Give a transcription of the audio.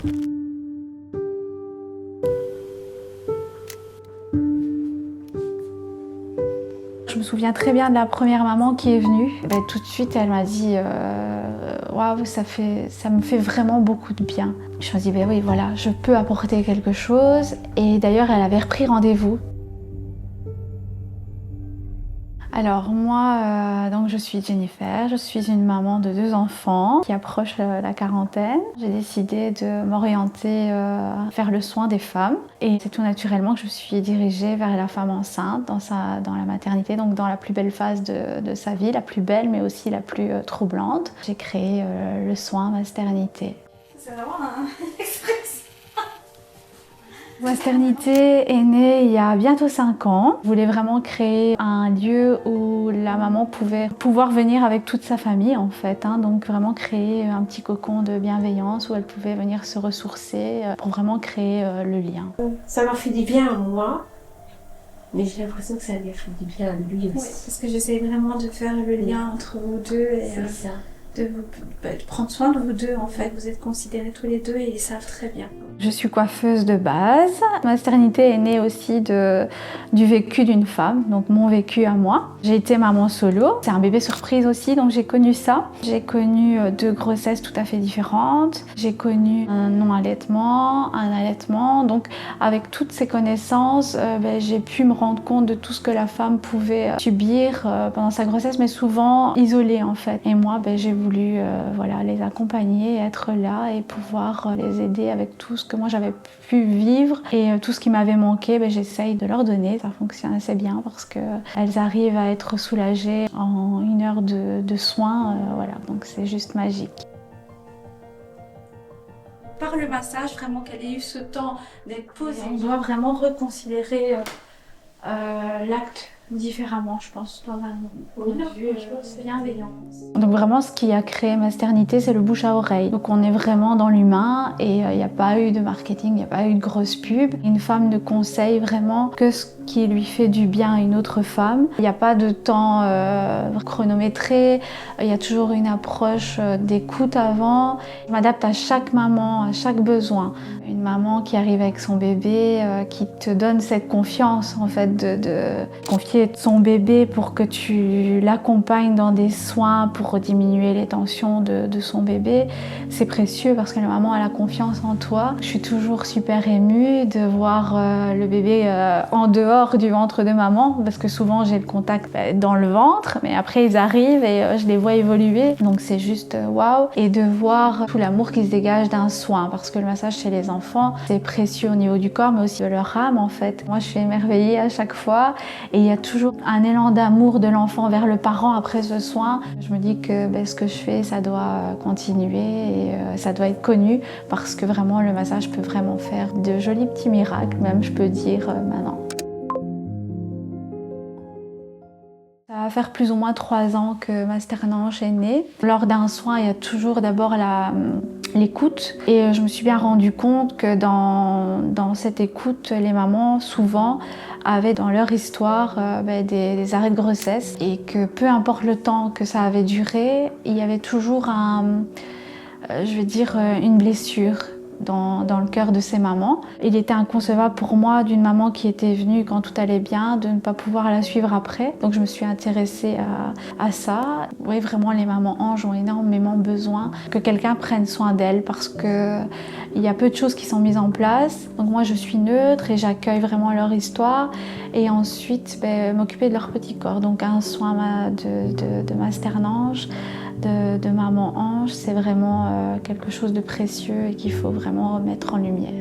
Je me souviens très bien de la première maman qui est venue. Tout de suite, elle m'a dit waouh, ça me fait vraiment beaucoup de bien. Je me suis dit oui, voilà, je peux apporter quelque chose. Et d'ailleurs, elle avait repris rendez-vous. Alors moi, donc je suis Jennifer, je suis une maman de 2 enfants qui approchent la quarantaine. J'ai décidé de m'orienter vers le soin des femmes et c'est tout naturellement que je me suis dirigée vers la femme enceinte dans la maternité, donc dans la plus belle phase de sa vie, la plus belle mais aussi la plus troublante. J'ai créé le soin maternité. C'est vraiment un expression. Maternité est née il y a bientôt 5 ans. Je voulais vraiment créer un lieu où la maman pouvait pouvoir venir avec toute sa famille en fait. Donc vraiment créer un petit cocon de bienveillance où elle pouvait venir se ressourcer pour vraiment créer le lien. Ça m'a fait du bien à moi, mais j'ai l'impression que ça lui a fait du bien à lui aussi. Oui, parce que j'essaie vraiment de faire le lien entre vous deux et C'est ça. de prendre soin de vous deux en fait. Vous êtes considérés tous les deux et ils savent très bien. Je suis coiffeuse de base. Ma maternité est née aussi du vécu d'une femme, donc mon vécu à moi. J'ai été maman solo. C'est un bébé surprise aussi, donc j'ai connu ça. J'ai connu 2 grossesses tout à fait différentes. J'ai connu un non-allaitement, un allaitement. Donc avec toutes ces connaissances, j'ai pu me rendre compte de tout ce que la femme pouvait subir pendant sa grossesse, mais souvent isolée en fait. Et moi, j'ai voulu les accompagner, être là et pouvoir les aider avec tout ce que moi j'avais pu vivre et tout ce qui m'avait manqué, j'essaye de leur donner. Ça fonctionne assez bien parce qu'elles arrivent à être soulagées en 1 heure de soins. Donc c'est juste magique. Par le massage, vraiment qu'elle ait eu ce temps d'être posée. On doit vraiment reconsidérer l'acte différemment, je pense, dans un point de vue bienveillance. Donc vraiment, ce qui a créé Maternité, c'est le bouche à oreille. Donc on est vraiment dans l'humain et il n'y a pas eu de marketing, il n'y a pas eu de grosse pub. Une femme ne conseille vraiment que ce qui lui fait du bien à une autre femme. Il n'y a pas de temps chronométré, il y a toujours une approche d'écoute avant. Je m'adapte à chaque maman, à chaque besoin. Une maman qui arrive avec son bébé, qui te donne cette confiance en fait de confier son bébé pour que tu l'accompagnes dans des soins pour diminuer les tensions de son bébé, c'est précieux parce que la maman a la confiance en toi. Je suis toujours super émue de voir le bébé en dehors du ventre de maman parce que souvent j'ai le contact dans le ventre, mais après ils arrivent et je les vois évoluer, donc c'est juste waouh. Et de voir tout l'amour qui se dégage d'un soin parce que le massage chez les enfants c'est précieux au niveau du corps mais aussi de leur âme en fait. Moi je suis émerveillée à chaque fois et il y a toujours un élan d'amour de l'enfant vers le parent après ce soin. Je me dis que ce que je fais, ça doit continuer et ça doit être connu parce que vraiment le massage peut vraiment faire de jolis petits miracles, même je peux dire maintenant. Ça va faire plus ou moins 3 ans que Masternange est née. Lors d'un soin, il y a toujours d'abord l'écoute et je me suis bien rendu compte que dans cette écoute, les mamans souvent avaient dans leur histoire des arrêts de grossesse et que peu importe le temps que ça avait duré, il y avait toujours une blessure dans le cœur de ces mamans. Il était inconcevable pour moi d'une maman qui était venue quand tout allait bien, de ne pas pouvoir la suivre après. Donc je me suis intéressée à ça. Oui, vraiment les mamans anges ont énormément besoin que quelqu'un prenne soin d'elles parce qu'il y a peu de choses qui sont mises en place. Donc moi je suis neutre et j'accueille vraiment leur histoire et ensuite m'occuper de leur petit corps. Donc un soin de Masternange, de maman ange, c'est vraiment quelque chose de précieux et qu'il faut vraiment mettre en lumière.